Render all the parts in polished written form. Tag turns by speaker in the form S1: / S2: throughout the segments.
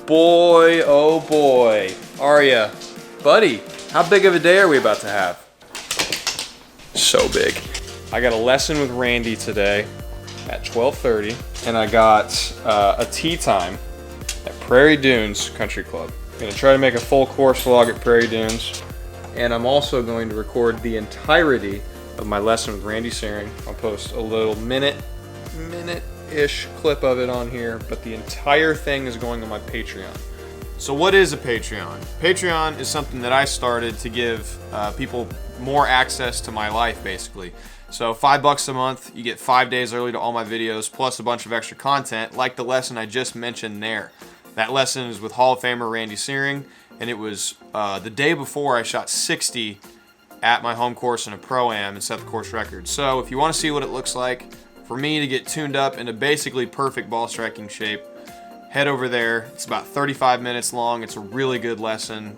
S1: Boy, oh boy. Arya, buddy, how big of a day are we about to have? So big. I got a lesson with Randy today at 12:30, and I got a tea time at Prairie Dunes Country Club. I'm gonna try to make a full course vlog at Prairie Dunes, and I'm also going to record the of my lesson with Randy Searing. I'll post a little minute-ish clip of it on here, but the entire thing is going on my Patreon. So what is a Patreon? Patreon is something that I started to give people more access to my life, basically. So $5 a month, you get 5 days early to all my videos, plus a bunch of extra content, like the lesson I just mentioned there. That lesson is with Hall of Famer Randy Searing, and it was the day before I shot 60 at my home course in a Pro-Am and set the course record. So if you want to see what it looks like for me to get tuned up into basically perfect ball striking shape, head over there. It's about 35 minutes long. It's a really good lesson.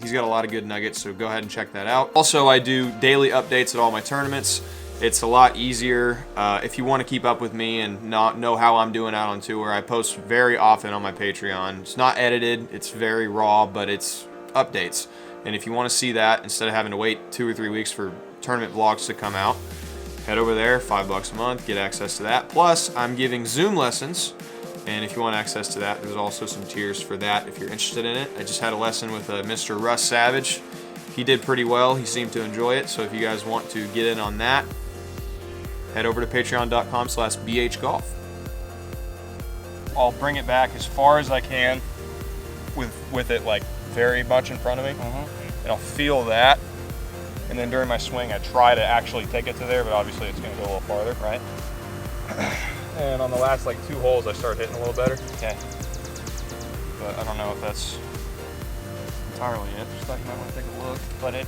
S1: He's got a lot of good nuggets, so go ahead and check that out. Also, I do daily updates at all my tournaments. It's a lot easier if you want to keep up with me and not know how I'm doing out on tour. I post very often on my Patreon. It's not edited, it's very raw, but it's updates. And if you want to see that, instead of having to wait 2 or 3 weeks for tournament vlogs to come out, head over there, $5 a month, get access to that. Plus, I'm giving Zoom lessons, and if you want access to that, there's also some tiers for that if you're interested in it. I just had a lesson with Mr. Russ Savage. He did pretty well. He seemed to enjoy it, so if you guys want to get in on that, head over to patreon.com/bhgolf. I'll bring it back as far as I can with it like very much in front of me, and I'll feel that. And then during my swing, I try to actually take it to there, but obviously it's going to go a little farther, right? And on the last like 2 holes, I start hitting a little better.
S2: Okay.
S1: But I don't know if that's entirely it. Just thought you might want to take a look.
S2: But it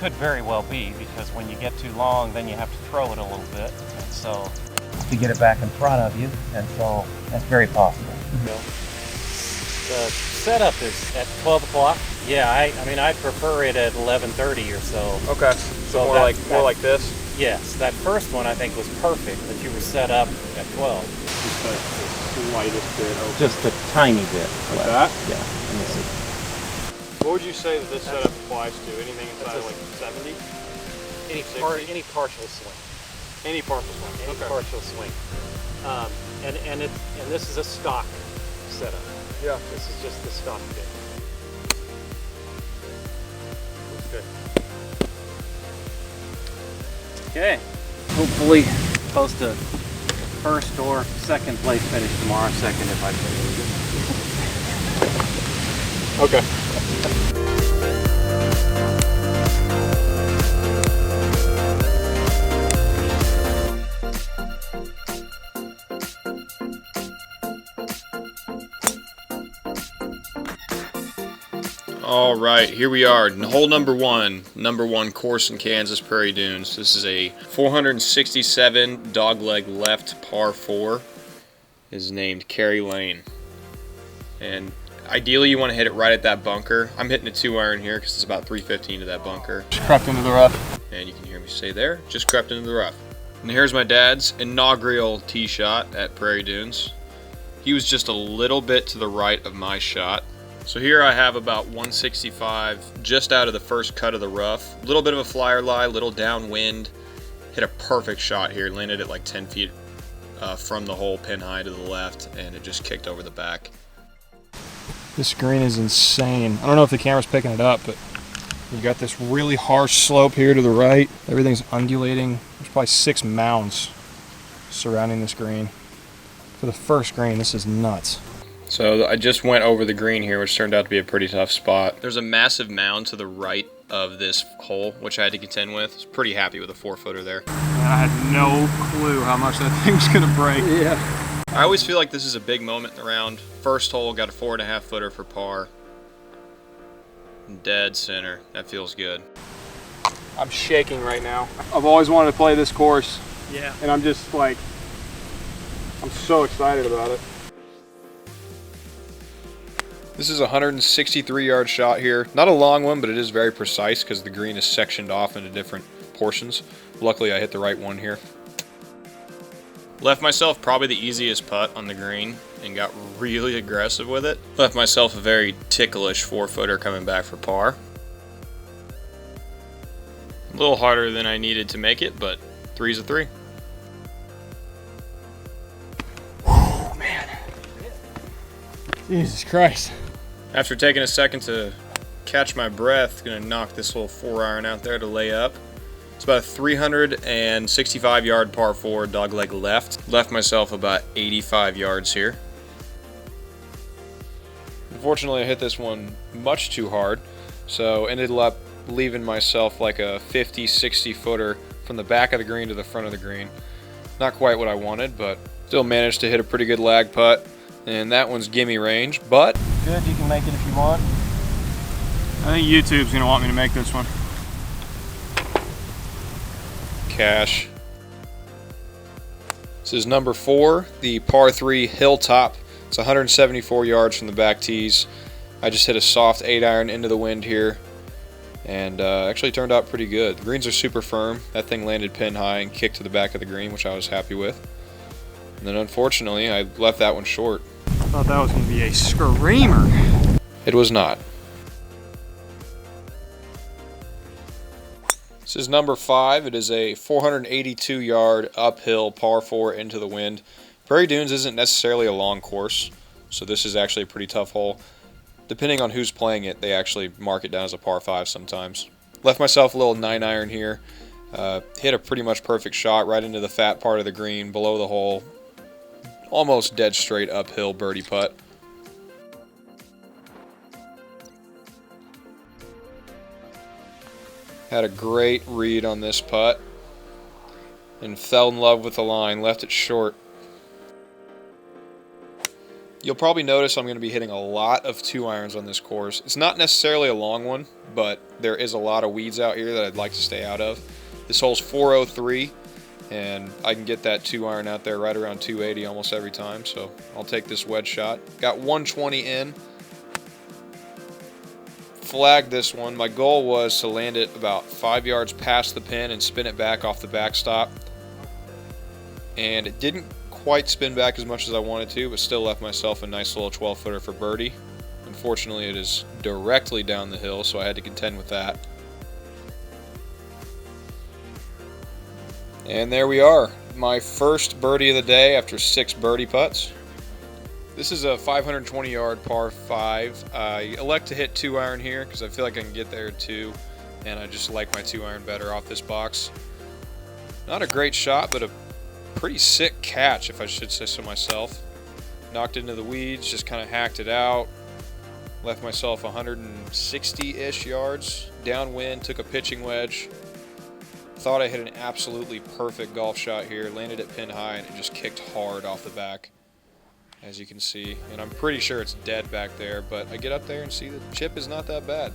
S2: could very well be, because when you get too long, then you have to throw it a little bit, and so to get it back in front of you, and so that's very possible. The setup is at 12 o'clock. Yeah, I mean, I'd prefer it at 11:30 or so.
S1: Okay, so more like this?
S2: Yes, that first one I think was perfect, that you were set up at 12.
S1: Just the slightest bit over.
S2: Just a tiny bit.
S1: Like that?
S2: Yeah, let me see.
S1: What would you say that this setup applies to? Anything inside of like 70?
S2: Any partial swing.
S1: Any partial swing.
S2: Any partial swing. And this is a stock setup.
S1: Yeah.
S2: This is just the stock bit.
S1: Looks good.
S2: Okay. Hopefully post a first or second place finish tomorrow. Second if I finish.
S1: Okay. All right, here we are, hole number one course in Kansas, Prairie Dunes. This is a 467 dogleg left par 4. Is named Carey Lane. And ideally you want to hit it right at that bunker. I'm hitting a 2-iron here because it's about 315 to that bunker.
S3: Just crept into the rough.
S1: And you can hear me say there, just crept into the rough. And here's my dad's inaugural tee shot at Prairie Dunes. He was just a little bit to the right of my shot. So here I have about 165 just out of the first cut of the rough. A little bit of a flyer lie, little downwind. Hit a perfect shot here, landed at like 10 feet from the hole, pin high to the left, and it just kicked over the back.
S3: This green is insane. I don't know if the camera's picking it up, but you got this really harsh slope here to the right. Everything's undulating. There's probably 6 mounds surrounding this green. For the first green, this is nuts.
S1: So I just went over the green here, which turned out to be a pretty tough spot. There's a massive mound to the right of this hole, which I had to contend with. I was pretty happy with a 4-footer there.
S3: Man, I had no clue how much that thing was gonna break.
S1: Yeah. I always feel like this is a big moment in the round. First hole, got a 4.5 footer for par. Dead center. That feels good.
S3: I'm shaking right now. I've always wanted to play this course.
S2: Yeah.
S3: And I'm just like, I'm so excited about it.
S1: This is a 163-yard shot here. Not a long one, but it is very precise because the green is sectioned off into different portions. Luckily, I hit the right one here. Left myself probably the easiest putt on the green and got really aggressive with it. Left myself a very ticklish 4-footer coming back for par. A little harder than I needed to make it, but 3's a 3.
S3: Oh, man. Jesus Christ.
S1: After taking a second to catch my breath, gonna knock this little 4-iron out there to lay up. It's about a 365-yard par 4, dogleg left. Left myself about 85 yards here. Unfortunately, I hit this one much too hard, so ended up leaving myself like a 50, 60 footer from the back of the green to the front of the green. Not quite what I wanted, but still managed to hit a pretty good lag putt. And that one's gimme range, but
S2: Good, you can make it if you want.
S3: I think YouTube's gonna want me to make this one.
S1: cash. This is number 4, the par 3 Hilltop. It's 174 yards from the back tees. I just hit a soft 8-iron into the wind here, and actually turned out pretty good. The greens are super firm. That thing landed pin high and kicked to the back of the green, which I was happy with. And then unfortunately, I left that one short.
S3: I thought that was gonna be a screamer.
S1: It was not. This is number 5. It is a 482-yard uphill par 4 into the wind. Prairie Dunes isn't necessarily a long course, so this is actually a pretty tough hole. Depending on who's playing it, they actually mark it down as a par 5 sometimes. Left myself a little 9-iron here. Hit a pretty much perfect shot right into the fat part of the green below the hole. Almost dead straight uphill birdie putt. Had a great read on this putt and fell in love with the line, left it short. You'll probably notice I'm going to be hitting a lot of 2-irons on this course. It's not necessarily a long one, but there is a lot of weeds out here that I'd like to stay out of. This hole's 403, and I can get that 2-iron out there right around 280 almost every time, so I'll take this wedge shot. Got 120 in. Flagged this one. My goal was to land it about 5 yards past the pin and spin it back off the backstop. And it didn't quite spin back as much as I wanted to, but still left myself a nice little 12-footer for birdie. Unfortunately, it is directly down the hill, so I had to contend with that. And there we are, my first birdie of the day after 6 birdie putts. This is a 520-yard par 5. I elect to hit 2-iron here because I feel like I can get there at 2, and I just like my 2-iron better off this box. Not a great shot, but a pretty sick catch, if I should say so myself. Knocked into the weeds, just kind of hacked it out. Left myself 160-ish yards. Downwind, took a pitching wedge. Thought I hit an absolutely perfect golf shot here. Landed at pin high, and it just kicked hard off the back, as you can see. And I'm pretty sure it's dead back there, but I get up there and see the chip is not that bad.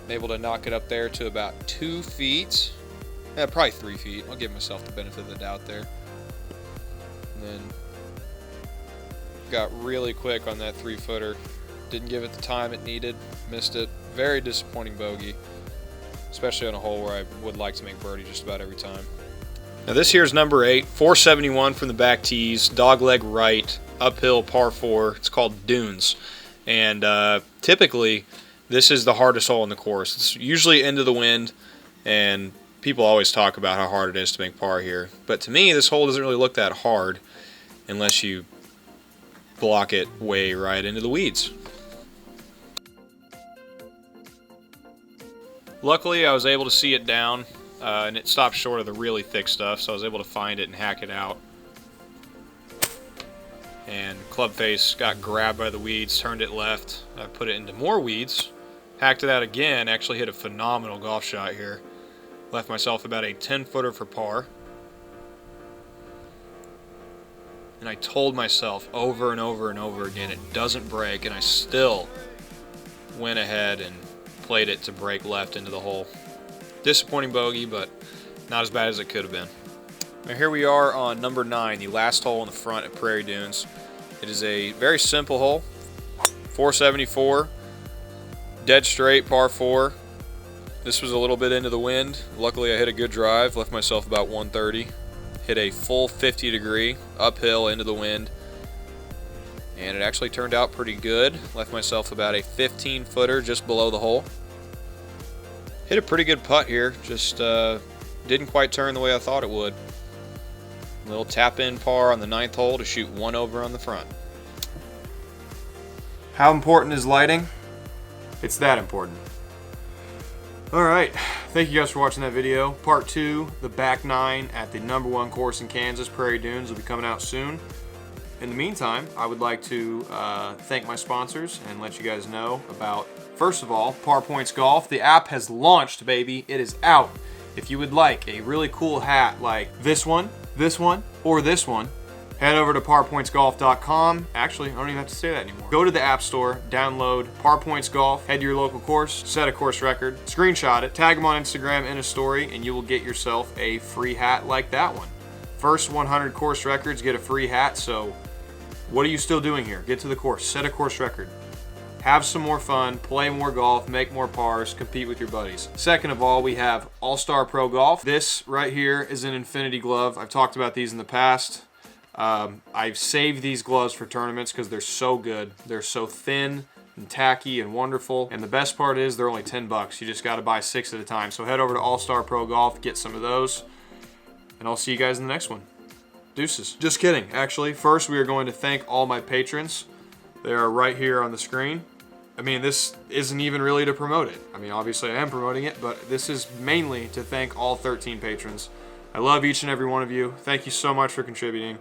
S1: I'm able to knock it up there to about 2 feet. Yeah, probably 3 feet. I'll give myself the benefit of the doubt there. And then got really quick on that 3-footer. Didn't give it the time it needed. Missed it. Very disappointing bogey, especially on a hole where I would like to make birdie just about every time. Now this here's number 8, 471 from the back tees, dogleg right, uphill par 4. It's called Dunes. And typically, this is the hardest hole in the course. It's usually into the wind, and people always talk about how hard it is to make par here. But to me, this hole doesn't really look that hard unless you block it way right into the weeds. Luckily, I was able to see it down, and it stopped short of the really thick stuff, so I was able to find it and hack it out. And club face got grabbed by the weeds, turned it left. I put it into more weeds, hacked it out again, actually hit a phenomenal golf shot here. Left myself about a 10-footer for par. And I told myself over and over and over again, it doesn't break, and I still went ahead and played it to break left into the hole. Disappointing bogey, but not as bad as it could have been. Now here we are on number 9, the last hole in the front at Prairie Dunes. It is a very simple hole, 474, dead straight, par 4. This was a little bit into the wind. Luckily I hit a good drive, left myself about 130. Hit a full 50 degree, uphill into the wind. And it actually turned out pretty good. Left myself about a 15-footer just below the hole. Hit a pretty good putt here, just didn't quite turn the way I thought it would. A little tap-in par on the 9th hole to shoot 1 over on the front. How important is lighting? It's that important. Alright, thank you guys for watching that video. Part 2, the back 9 at the #1 course in Kansas, Prairie Dunes, will be coming out soon. In the meantime, I would like to thank my sponsors and let you guys know about, first of all, Par Points Golf. The app has launched, baby. It is out. If you would like a really cool hat like this one, or this one, head over to parpointsgolf.com. Actually, I don't even have to say that anymore. Go to the App Store, download Par Points Golf, head to your local course, set a course record, screenshot it, tag them on Instagram in a story, and you will get yourself a free hat like that one. First 100 course records get a free hat, so what are you still doing here? Get to the course, set a course record. Have some more fun, play more golf, make more pars, compete with your buddies. Second of all, we have All-Star Pro Golf. This right here is an infinity glove. I've talked about these in the past. I've saved these gloves for tournaments because they're so good. They're so thin and tacky and wonderful. And the best part is they're only 10 bucks. You just got to buy 6 at a time. So head over to All-Star Pro Golf, get some of those. And I'll see you guys in the next one. Deuces. Just kidding, actually. First, we are going to thank all my patrons. They are right here on the screen. I mean, this isn't even really to promote it. I mean, obviously I am promoting it, but this is mainly to thank all 13 patrons. I love each and every one of you. Thank you so much for contributing.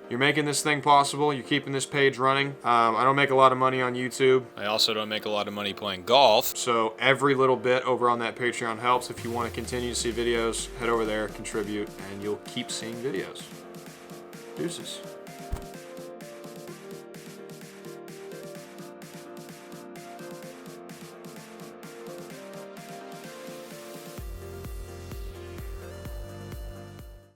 S1: You're making this thing possible. You're keeping this page running. I don't make a lot of money on YouTube. I also don't make a lot of money playing golf. So every little bit over on that Patreon helps. If you want to continue to see videos, head over there, contribute, and you'll keep seeing videos. Deuces.